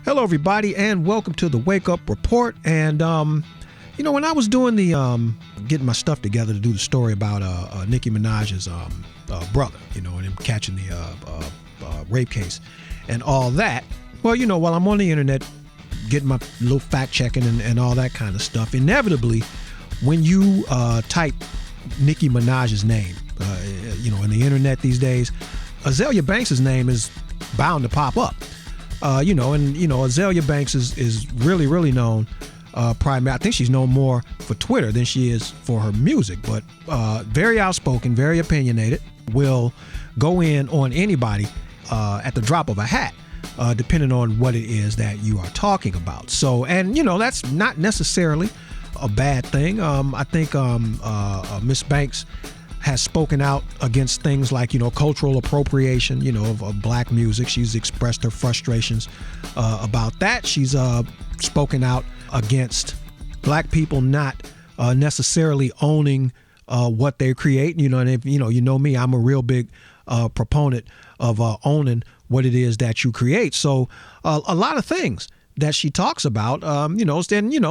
Hello, everybody, and welcome to the Wake Up Report. And, when I was doing the, getting my stuff together to do the story about Nicki Minaj's brother, and him catching the rape case and all that, well, while I'm on the internet getting my little fact checking and all that kind of stuff, inevitably, when you type Nicki Minaj's name, in the internet these days, Azealia Banks' name is bound to pop up. Azealia Banks is really, really known primarily. I think she's known more for Twitter than she is for her music, but very outspoken, very opinionated, will go in on anybody at the drop of a hat, depending on what it is that you are talking about. So, and that's not necessarily a bad thing. I think Miss Banks has spoken out against things like, cultural appropriation, of black music. She's expressed her frustrations about that. She's spoken out against black people not necessarily owning what they create. And if, you know me, I'm a real big proponent of owning what it is that you create. So a lot of things that she talks about,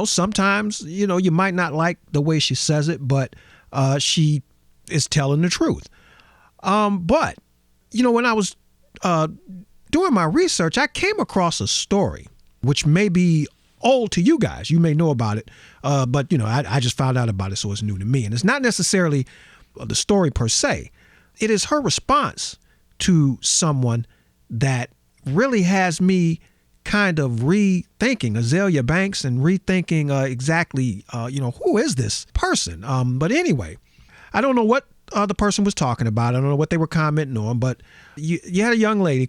sometimes, you might not like the way she says it, but she is telling the truth. But, when I was doing my research, I came across a story which may be old to you guys. You may know about it, but, I just found out about it, so it's new to me. And it's not necessarily the story per se. It is her response to someone that really has me kind of rethinking Azealia Banks and rethinking exactly, who is this person? But anyway, I don't know what the person was talking about. I don't know what they were commenting on, but you had a young lady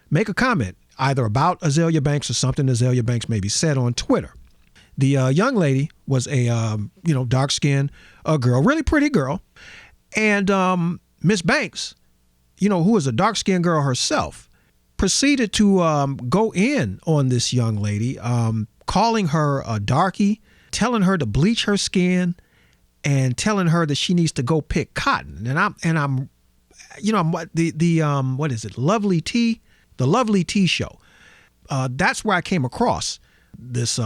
make a comment either about Azealia Banks or something Azealia Banks maybe said on Twitter. The young lady was a, dark-skinned girl, really pretty girl. And Miss Banks, who is a dark-skinned girl herself, proceeded to go in on this young lady, calling her a darky, telling her to bleach her skin, and telling her that she needs to go pick cotton. I'm what is it? Lovely Tea, the Lovely Tea Show. That's where I came across this,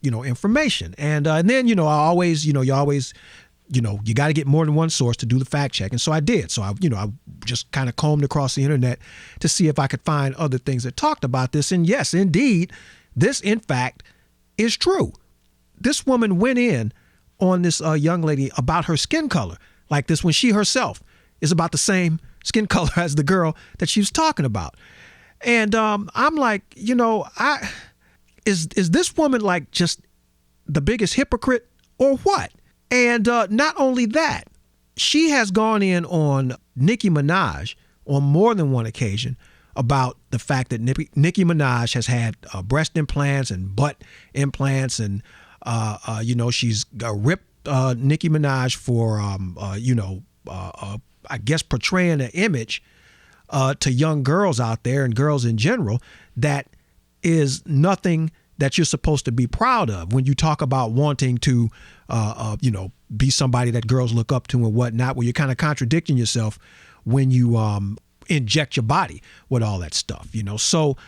information. And then, I always, you got to get more than one source to do the fact check. And so I did. So I just kind of combed across the internet to see if I could find other things that talked about this. And yes, indeed, this in fact is true. This woman went in on this young lady about her skin color like this when she herself is about the same skin color as the girl that she was talking about. And I'm like, is this woman like just the biggest hypocrite or what? And not only that, she has gone in on Nicki Minaj on more than one occasion about the fact that Nicki Minaj has had breast implants and butt implants, and she's ripped Nicki Minaj for I guess portraying an image to young girls out there and girls in general that is nothing that you're supposed to be proud of when you talk about wanting to, be somebody that girls look up to and whatnot, where you're kind of contradicting yourself when you inject your body with all that stuff, So,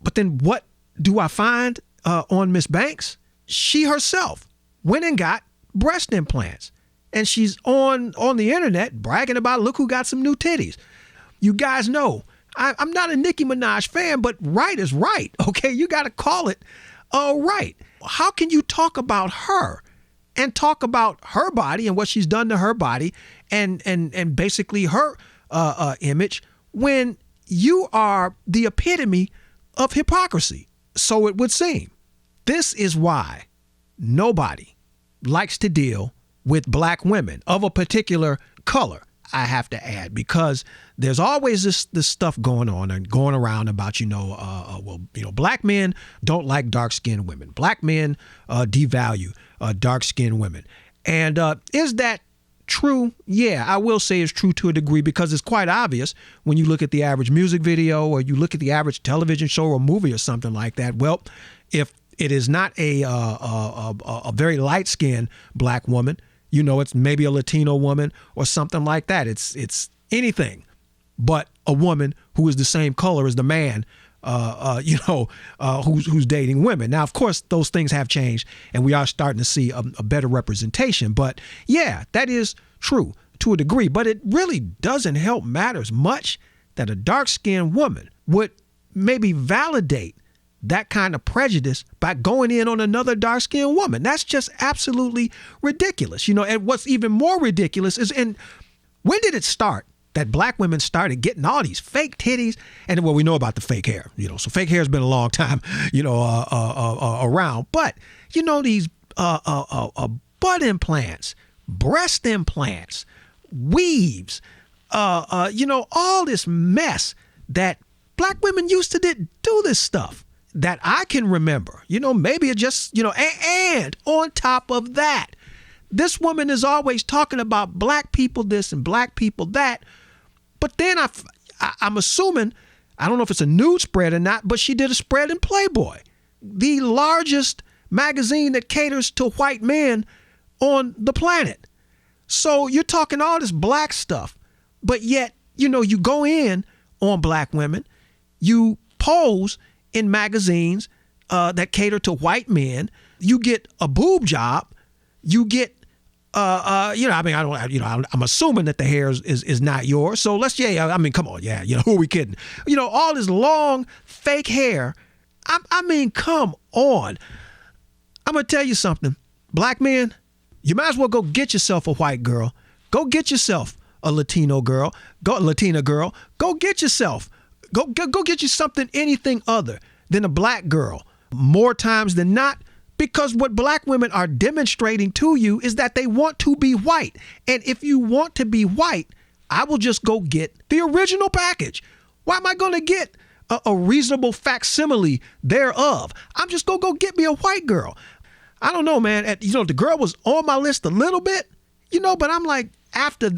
but then what do I find on Miss Banks? She herself went and got breast implants, and she's on the internet bragging about, look who got some new titties. You guys know I'm not a Nicki Minaj fan, but right is right. Okay, you got to call it right. How can you talk about her and talk about her body and what she's done to her body and basically her image when you are the epitome of hypocrisy? So it would seem. This is why nobody likes to deal with black women of a particular color, I have to add, because there's always this stuff going on and going around about, black men don't like dark-skinned women. Black men devalue dark-skinned women. And is that true? Yeah, I will say it's true to a degree, because it's quite obvious when you look at the average music video or you look at the average television show or movie or something like that. Well, if it is not a very light-skinned black woman, it's maybe a Latino woman or something like that. It's anything but a woman who is the same color as the man who's dating women. Now, of course, those things have changed, and we are starting to see a better representation. But yeah, that is true to a degree. But it really doesn't help matters much that a dark-skinned woman would maybe validate that kind of prejudice by going in on another dark-skinned woman. That's just absolutely ridiculous. And what's even more ridiculous is, and when did it start that black women started getting all these fake titties? And well, we know about the fake hair, so fake hair has been a long time, around. But, these butt implants, breast implants, weaves, all this mess that black women used to do this stuff that I can remember. Maybe it just, and on top of that, this woman is always talking about black people this and black people that. But then I'm assuming, I don't know if it's a nude spread or not, but she did a spread in Playboy, the largest magazine that caters to white men on the planet. So you're talking all this black stuff, but yet, you go in on black women, you pose in magazines that cater to white men, you get a boob job, you get I'm assuming that the hair is not yours. So come on. Yeah. Who are we kidding? All this long fake hair. Come on. I'm going to tell you something. Black men, you might as well go get yourself a white girl. Go get yourself a Latina girl. Go get yourself. Go get you something, anything other than a black girl. More times than not. Because what black women are demonstrating to you is that they want to be white. And if you want to be white, I will just go get the original package. Why am I going to get a reasonable facsimile thereof? I'm just going to go get me a white girl. I don't know, man. The girl was on my list a little bit, but I'm like, after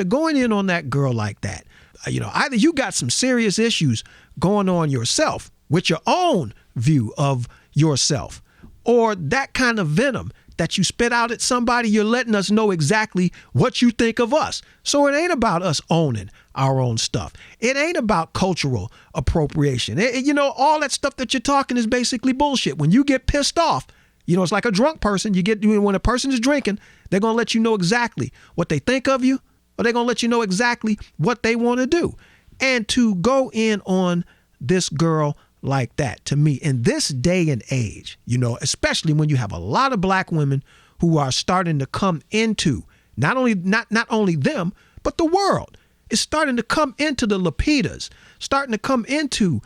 going in on that girl like that, either you got some serious issues going on yourself with your own view of yourself, or that kind of venom that you spit out at somebody, you're letting us know exactly what you think of us. So it ain't about us owning our own stuff. It ain't about cultural appropriation. All that stuff that you're talking is basically bullshit. When you get pissed off, it's like a drunk person. When a person is drinking, they're going to let you know exactly what they think of you, or they're going to let you know exactly what they want to do. And to go in on this girl like that, to me, in this day and age, especially when you have a lot of black women who are starting to come into not only them, but the world is starting to come into the Lapitas, starting to come into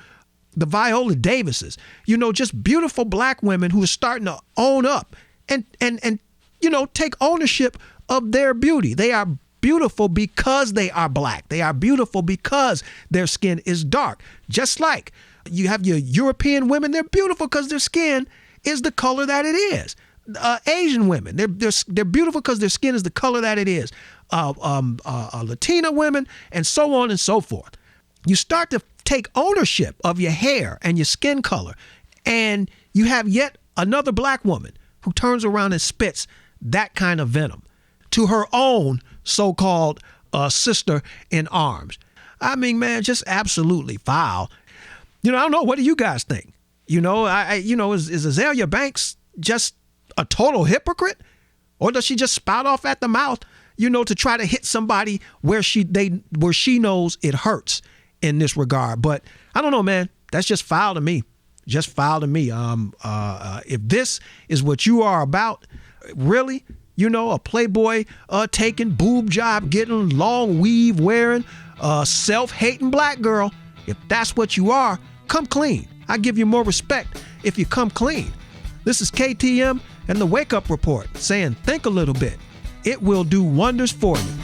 the Viola Davises, just beautiful black women who are starting to own up and take ownership of their beauty. They are beautiful because they are black. They are beautiful because their skin is dark. Just like you have your European women, they're beautiful because their skin is the color that it is. Asian women, they're beautiful because their skin is the color that it is. Latina women, and so on and so forth. You start to take ownership of your hair and your skin color, and you have yet another black woman who turns around and spits that kind of venom to her own so-called sister in arms. Man, just absolutely foul. I don't know. What do you guys think? Is Azealia Banks just a total hypocrite? Or does she just spout off at the mouth, to try to hit somebody where she knows it hurts in this regard? But I don't know, man. That's just foul to me. Just foul to me. If this is what you are about, really, a Playboy taking, boob job getting, long weave wearing, self-hating black girl, if that's what you are, come clean. I give you more respect if you come clean. This is KTM and the Wake Up Report saying, think a little bit. It will do wonders for you.